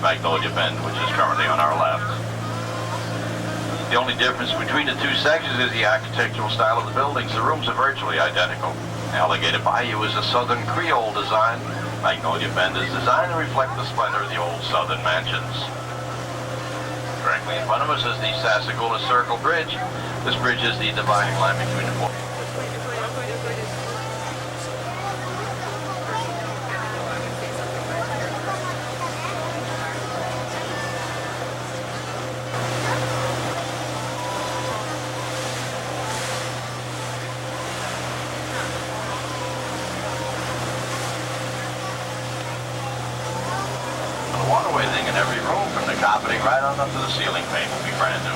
Magnolia Bend, which is currently on our left. The only difference between the two sections is the architectural style of the buildings. The rooms are virtually identical. Alligator Bayou is a Southern Creole design. Magnolia Bend is designed to reflect the splendor of the old Southern mansions. Directly in front of us is the Sassagoula Circle Bridge. This bridge is the dividing line between the four. Waterway thing in every room, from the carpeting right on up to the ceiling paint will be brand new.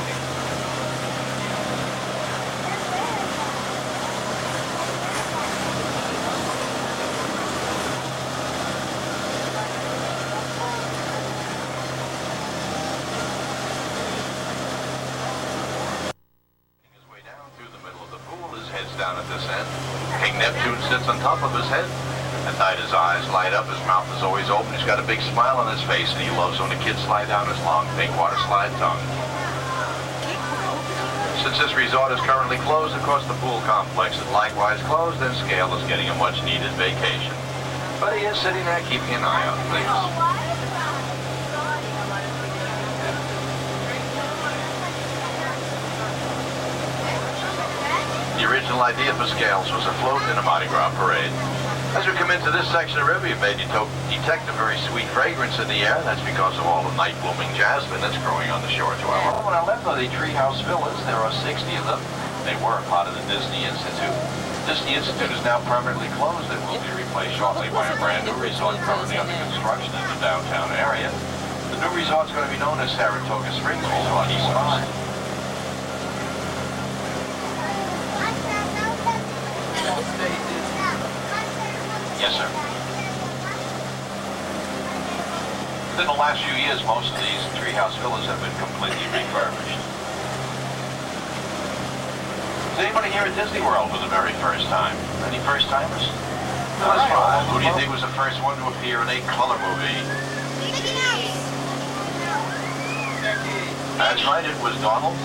Making his way down through the middle of the pool, his head's down at this end. King Neptune sits on top of his head. At night his eyes light up, his mouth is always open, he's got a big smile on his face, and he loves when the kids slide down his long pink water slide tongue. Since this resort is currently closed, of course the pool complex is likewise closed, and Scale is getting a much needed vacation. But he is sitting there keeping an eye on things. The original idea for Scales was a float in a Mardi Gras parade. As we come into this section of the river, you may detect a very sweet fragrance in the air. That's because of all the night-blooming jasmine that's growing on the shore to our left. On our left are the treehouse villas. There are 60 of them. They were part of the Disney Institute. Disney Institute is now permanently closed and will be replaced shortly by a brand new resort currently under construction in the downtown area. The new resort is going to be known as Saratoga Springs Resort East Coast. Yes, sir. Within the last few years, most of these treehouse villas have been completely refurbished. Is anybody here at Disney World for the very first time? Any first-timers? That's right. Who do you think was the first one to appear in a color movie? That's right, it was Donald.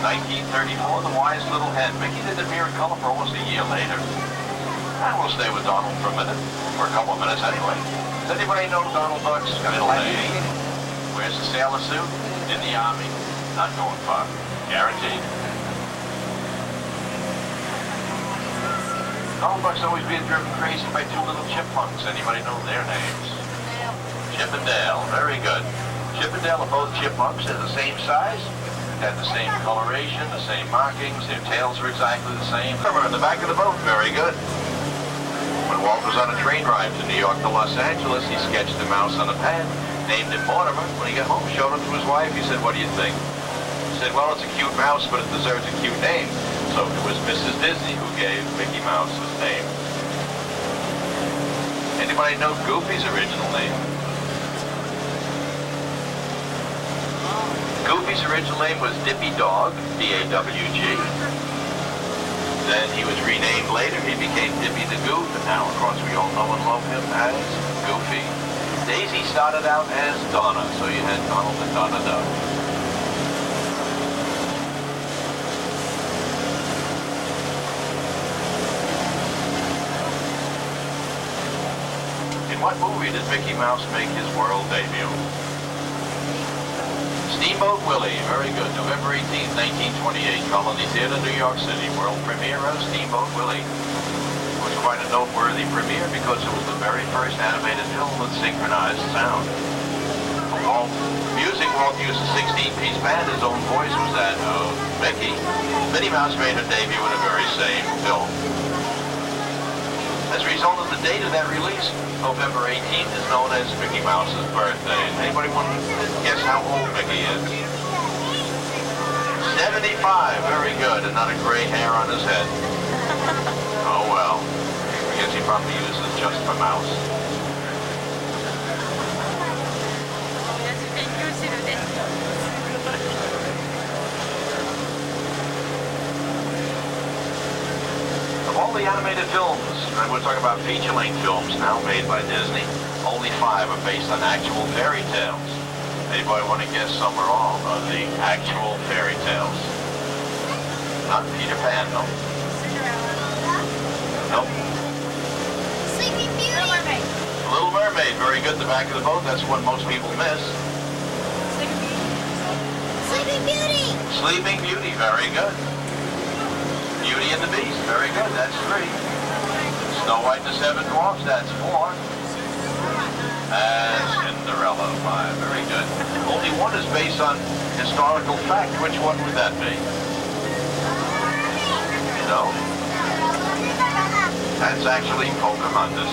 1934, the wise little hen. Mickey didn't appear in color for almost a year later. And we'll stay with Donald for a minute, for a couple of minutes anyway. Does anybody know Donald Duck's middle name? Wears a sailor suit? In the Army? Not going far. Guaranteed. Donald Duck's always being driven crazy by two little chipmunks. Anybody know their names? Chip and Dale. Very good. Chip and Dale are both chipmunks. They're the same size. Had the same coloration, the same markings. Their tails were exactly the same. Remember, in the back of the boat. Very good. When Walt was on a train ride from New York to Los Angeles, he sketched a mouse on a pad, named it Mortimer. When he got home, showed it to his wife. He said, "What do you think?" She said, "Well, it's a cute mouse, but it deserves a cute name." So it was Mrs. Disney who gave Mickey Mouse his name. Anybody know Goofy's original name? Goofy's original name was Dippy Dog, D-A-W-G. Then he was renamed later. He became Dippy the Goof, and now, of course, we all know and love him as Goofy. Daisy started out as Donna, so you had Donald and Donna Duck. In what movie did Mickey Mouse make his world debut? Steamboat Willie, very good. November 18, 1928, Colony Theater, New York City. World premiere of Steamboat Willie. It was quite a noteworthy premiere because it was the very first animated film with synchronized sound. For Walt music, Walt used a 16-piece band. His own voice was that of Mickey. Minnie Mouse made her debut in the very same film. As a result of the date of that release, November 18th is known as Mickey Mouse's birthday. Anybody want to guess how old Mickey is? 75, very good, and not a gray hair on his head. Oh well, I guess he probably uses just for mouse. Of all the animated films, and we're talking about feature-length films now made by Disney, only 5 are based on actual fairy tales. Anybody want to guess some or all of the actual fairy tales? Not Peter Pan, no. Nope. Sleeping Beauty. Little Mermaid. Little Mermaid, very good. The back of the boat, that's what most people miss. Sleeping Beauty. Sleeping Beauty, very good. Beauty and the Beast, very good, that's 3. Snow White and the 7 Dwarfs, that's 4. And Cinderella, 5, very good. Only one is based on historical fact. Which one would that be? No? That's actually Pocahontas.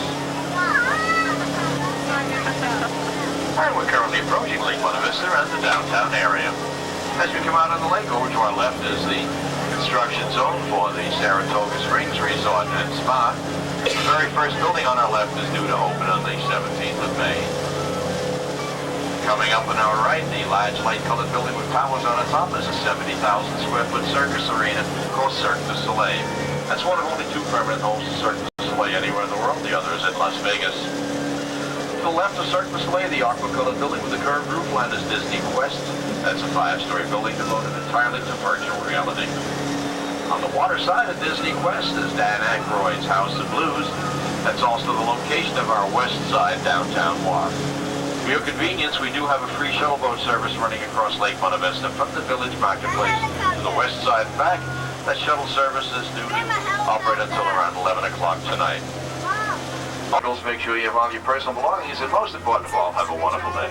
And we're currently approaching Lake Buena Vista and the downtown area. As we come out on the lake, over to our left is the construction zone for the Saratoga Springs Resort and Spa. The very first building on our left is due to open on the 17th of May. Coming up on our right, the large light-colored building with towers on the top is a 70,000 square foot circus arena called Cirque du Soleil. That's one of only 2 permanent homes of Cirque du Soleil anywhere in the world. The other is in Las Vegas. To the left of Cirque du Soleil, the aqua-colored building with the curved roof line is Disney Quest. That's a 5-story building devoted entirely to virtual reality. On the water side of Disney Quest is Dan Aykroyd's House of Blues. That's also the location of our west side downtown walk. For your convenience, we do have a free shuttle boat service running across Lake Buena Vista from the Village Marketplace to the west side and back. That shuttle service is due to operate until around 11 o'clock tonight. Make sure you have all your personal belongings, and most important of all, have a wonderful day.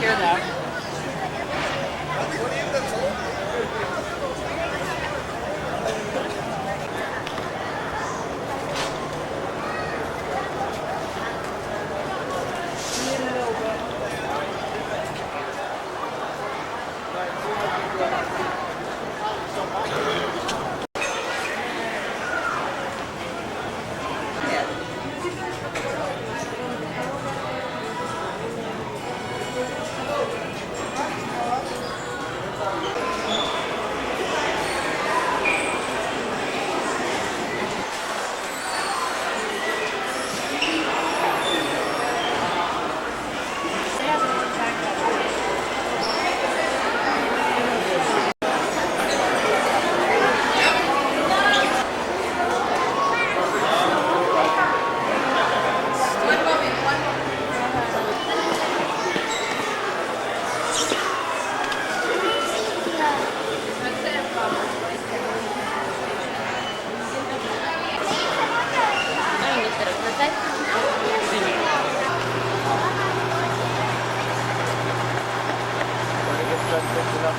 hear that.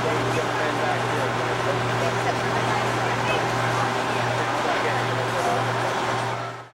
Thank you.